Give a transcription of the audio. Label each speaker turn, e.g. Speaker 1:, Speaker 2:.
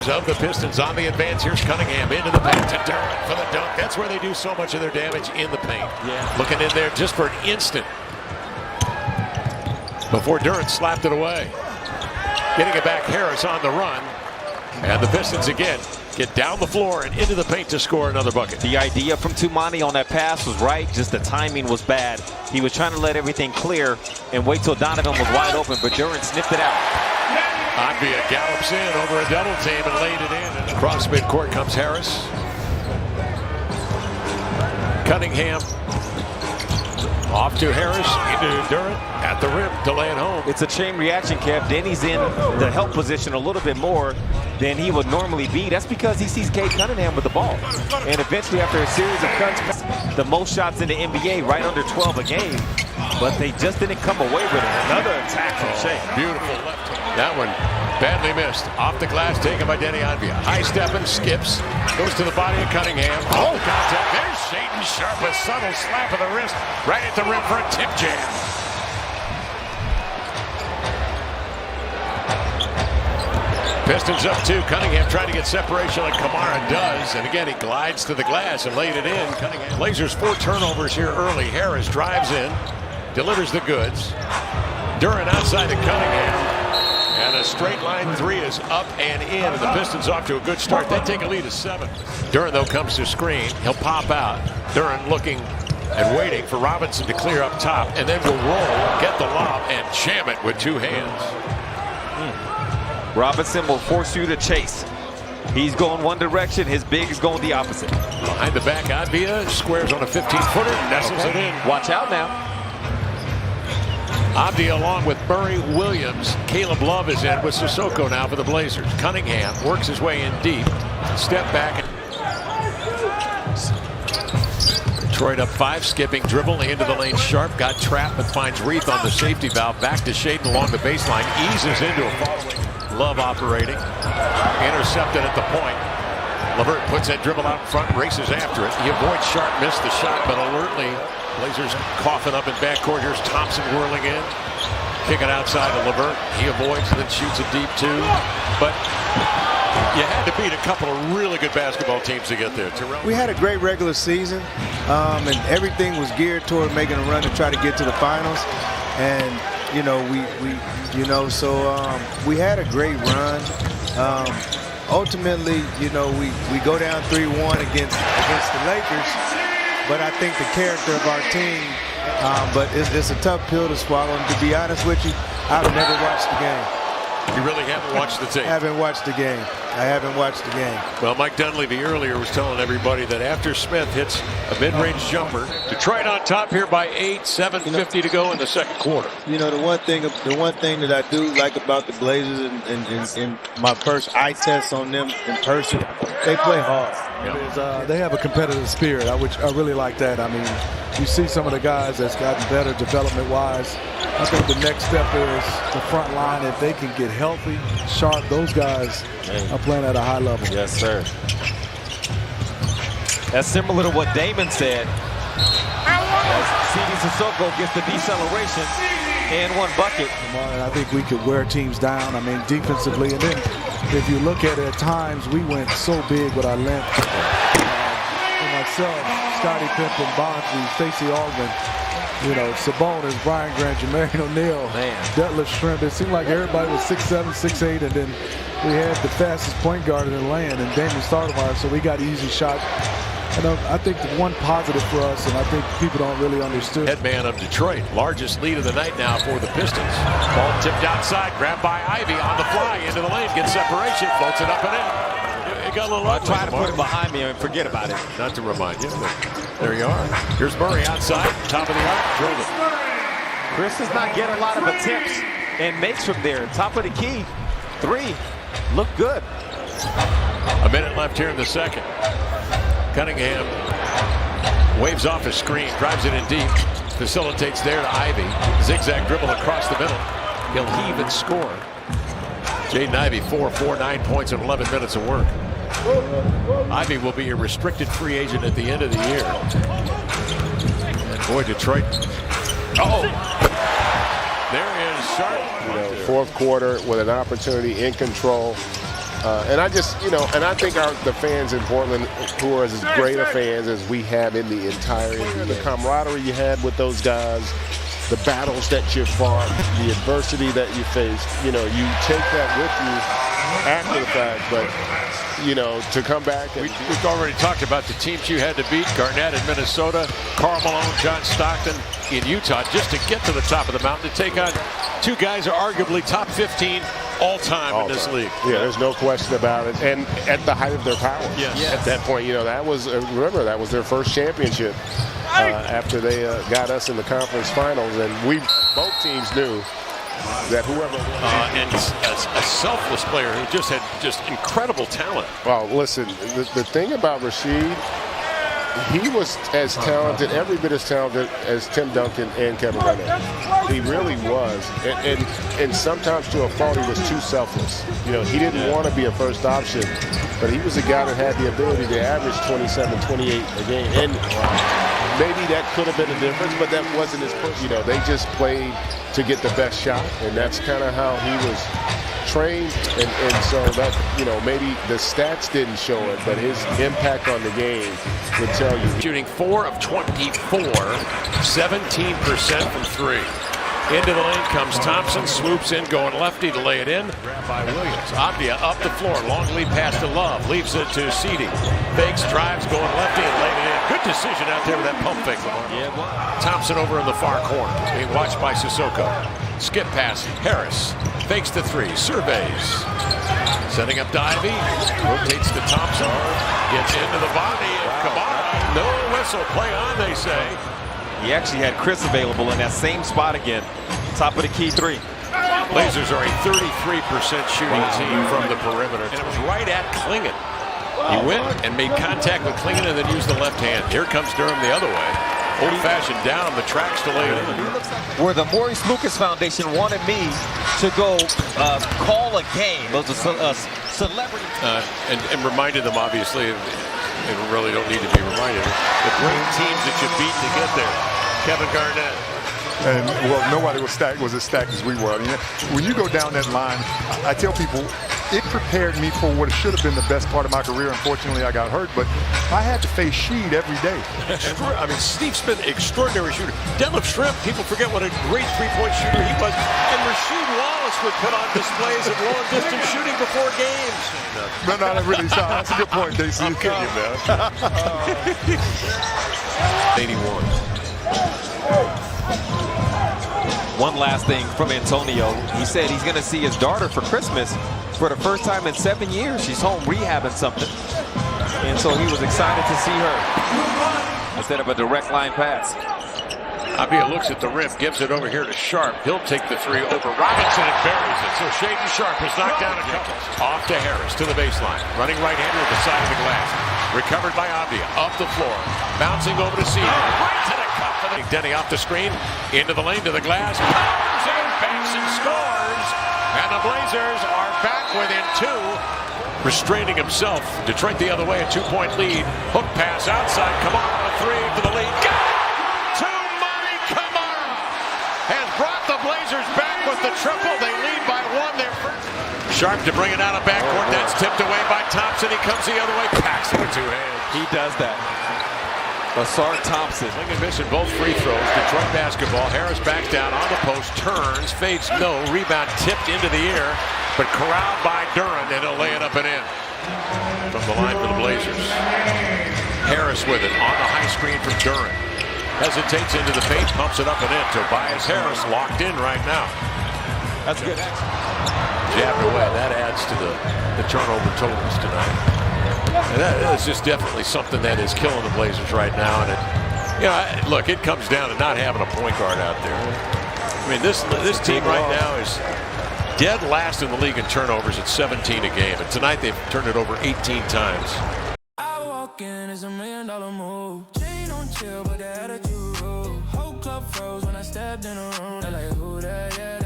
Speaker 1: Of the Pistons on the advance. Here's Cunningham into the paint to Durant for the dunk. That's where they do so much of their damage, in the paint.
Speaker 2: Yeah.
Speaker 1: Looking in there just for an instant before Durant slapped it away. Getting it back, Harris on the run. And the Pistons again get down the floor and into the paint to score another bucket.
Speaker 2: The idea from Tumani on that pass was right, just the timing was bad. He was trying to let everything clear and wait till Donovan was wide open, but Durant sniffed it out.
Speaker 1: Advia gallops in over a double team and laid it in. And across midcourt comes Harris. Cunningham off to Harris, into Durant at the rim to lay it home.
Speaker 2: It's a chain reaction, Kev. Denny's in the help position a little bit more than he would normally be. That's because he sees Cade Cunningham with the ball. And eventually, after a series of cuts, the most shots in the NBA, right under 12 a game. But they just didn't come away with it. Another attack from Shea.
Speaker 1: Beautiful left hand. That one badly missed. Off the glass, taken by Denny Advia. High stepping, skips, goes to the body of Cunningham. Oh, contact. There's Shaden Sharp, a subtle slap of the wrist right at the rim for a tip jam. Pistons up 2. Cunningham trying to get separation like Kamara does. And again, he glides to the glass and laid it in. Cunningham. Blazers 4 turnovers here early. Harris drives in, delivers the goods. Durant outside to Cunningham. And a straight line 3 is up and in. And the Pistons off to a good start. They take a lead of 7. Durant, though, comes to screen. He'll pop out. Durant looking and waiting for Robinson to clear up top. And then will roll, get the lob, and jam it with 2 hands.
Speaker 2: Robinson will force you to chase. He's going one direction. His big is going the opposite.
Speaker 1: Behind the back, Advia squares on a 15-footer. Nestles it in.
Speaker 2: Watch out now.
Speaker 1: Advia along with Murray, Williams. Caleb Love is in with Sissoko now for the Blazers. Cunningham works his way in deep. Step back. Detroit up 5, skipping, dribble into the lane. Sharp got trapped but finds Reith on the safety valve. Back to Shaden along the baseline. Eases into a following. Love operating. Intercepted at the point. LeVert puts that dribble out in front, races after it. He avoids Sharp, missed the shot, but alertly, Blazers coughing up in backcourt. Here's Thompson whirling in. Kick it outside to LeVert. He avoids and then shoots a deep 2. But you had to beat a couple of really good basketball teams to get there.
Speaker 3: We had a great regular season, and everything was geared toward making a run to try to get to the finals. And you know, we had a great run. Ultimately, you know, we go down 3-1 against the Lakers, but I think the character of our team, but it's a tough pill to swallow. And to be honest with you, I've never watched the game.
Speaker 1: You really haven't watched the tape?
Speaker 3: I haven't watched the game. I haven't watched the game.
Speaker 1: Well, Mike Dunleavy earlier was telling everybody that after Smith hits a mid-range jumper, Detroit on top here by 8, 7:50 to go in the second quarter.
Speaker 3: You know, the one thing that I do like about the Blazers and my first eye test on them in person, they play hard.
Speaker 4: Yeah. They have a competitive spirit, which I really like that. I mean, you see some of the guys that's gotten better development-wise. I think the next step is the front line. If they can get healthy, Sharp, those guys are playing at a high level.
Speaker 2: Yes, sir. That's similar to what Damon said. As CD Sissoko gets the deceleration and 1 bucket.
Speaker 4: I think we could wear teams down. I mean, defensively. And then if you look at it at times, we went so big with our length. Myself, Scottie Pippen, Bonzi, Stacey Augmon, you know, Sabonis, Brian Grant, Jermaine O'Neal, Detlef Schrempf. It seemed like everybody was 6'7", 6'8", and then we had the fastest point guard in the land, and Damon Stoudemire, so we got easy shots. And I think the one positive for us, and I think people don't really understand.
Speaker 1: Headman of Detroit, largest lead of the night now for the Pistons. Ball tipped outside, grabbed by Ivy on the fly, into the lane, gets separation, floats it up and in. It got a little ugly.
Speaker 2: Try to put it behind me and forget about it.
Speaker 1: Not to remind you, but there you are. Here's Murray outside, top of the arc, drilled it.
Speaker 2: Chris does not get a lot of attempts and makes from there. Top of the key, 3. Look good.
Speaker 1: A minute left here in the second. Cunningham waves off a screen, drives it in deep, facilitates there to Ivy. Zigzag dribble across the middle. He'll heave and score. Jaden Ivey, 4 9 points in 11 minutes of work. Ivy will be a restricted free agent at the end of the year. And boy, Detroit. There is Sharp.
Speaker 5: You know, fourth quarter with an opportunity in control. And I just, and I think the fans in Portland, who are as great of fans as we have in the entire NBA, the camaraderie you had with those guys, the battles that you fought, the adversity that you faced, you take that with you after the fact, but to come back and
Speaker 1: we've already talked about the teams you had to beat: Garnett in Minnesota, Karl Malone, John Stockton in Utah, just to get to the top of the mountain to take on two guys who are arguably top 15 all-time in this league.
Speaker 5: Yeah, there's no question about it. And at the height of their power.
Speaker 1: Yes.
Speaker 5: At that point, that was, remember, that was their first championship after they got us in the conference finals. And both teams knew that whoever
Speaker 1: and a selfless player who just had incredible talent.
Speaker 5: Well, listen, the thing about Rasheed, he was as talented, every bit as talented as Tim Duncan and Kevin Garnett. He really was. And sometimes to a fault, he was too selfless. He didn't want to be a first option, but he was a guy that had the ability to average 27, 28 a game. And maybe that could have been a difference, but that wasn't his first. They just played to get the best shot, and that's kind of how he was trained, and so that, maybe the stats didn't show it, but his impact on the game would tell you.
Speaker 1: Shooting 4 of 24, 17% from 3. Into the lane comes Thompson, swoops in, going lefty to lay it in. Grabbed by Williams. Abdia up the floor, long lead pass to Love, leaves it to Ceedee. Fakes, drives, going lefty and laying it in. Good decision out there with that pump fake. Thompson over in the far corner, being watched by Sissoko. Skip pass, Harris. Fakes the 3, surveys. Setting up Divey, rotates to Thompson, gets into the body of Kamara. No whistle, play on, they say.
Speaker 2: He actually had Chris available in that same spot again. Top of the key 3.
Speaker 1: Blazers are a 33% shooting team from the perimeter. And it was right at Klingon. He went and made contact with Klingon and then used the left hand. Here comes Durham the other way. Old-fashioned down the tracks to lay it in.
Speaker 2: Where the Maurice Lucas Foundation wanted me to go call a game. It was a celebrity.
Speaker 1: And reminded them, obviously, and really don't need to be reminded, the great teams that you beat to get there. Kevin Garnett.
Speaker 6: And, well, nobody was as stacked as we were. When you go down that line, I tell people, it prepared me for what should have been the best part of my career. Unfortunately, I got hurt, but I had to face Sheed every day.
Speaker 1: I mean, Steve Smith, extraordinary shooter. Detlef Schrempf, people forget what a great three-point shooter he was. And Rasheed Wallace would put on displays of long-distance shooting before games.
Speaker 6: No, that really sounds. That's a good point, DC.
Speaker 1: I'm kidding you, man. 81.
Speaker 2: One last thing from Antonio. He said he's going to see his daughter for Christmas for the first time in 7 years. She's home rehabbing something. And so he was excited to see her instead of a direct line pass.
Speaker 1: Abia looks at the rim, gives it over here to Sharp. He'll take the 3 over Robinson and buries it. So Shaedon Sharp has knocked down a couple. Off to Harris to the baseline. Running right-hander at the side of the glass. Recovered by Abia. Up the floor. Bouncing over to Ceedee. Right to the cup. Denny off the screen. Into the lane to the glass. Powers in, banks and scores. And the Blazers are back within 2. Restraining himself. Detroit the other way, a 2-point lead. Hook pass outside. Kamara, a 3 for the lead. Got it! Has brought the Blazers back with the triple. They lead by 1. They're Sharp to bring it out of backcourt. That's tipped away by Thompson. He comes the other way. Packs it with 2 hands.
Speaker 2: He does that. Asar Thompson.
Speaker 1: Klingon missing both free throws. Detroit basketball. Harris backs down on the post. Turns. Fades. No. Rebound tipped into the air. But corralled by Duran. And he'll lay it up and in. From the line for the Blazers. Harris with it. On the high screen from Duran. Hesitates into the paint, pumps it up and in. Tobias Harris locked in right now.
Speaker 2: That's good.
Speaker 1: Jabbed away. That adds to the turnover totals tonight. And that is just definitely something that is killing the Blazers right now. And look, it comes down to not having a point guard out there. I mean, this team right now is dead last in the league in turnovers at 17 a game. And tonight they've turned it over 18 times.
Speaker 7: I walk in, it's $1 million move. Chain on chill, but the attitude. Whole club froze when I stepped in a room. They're like, who that? Yeah,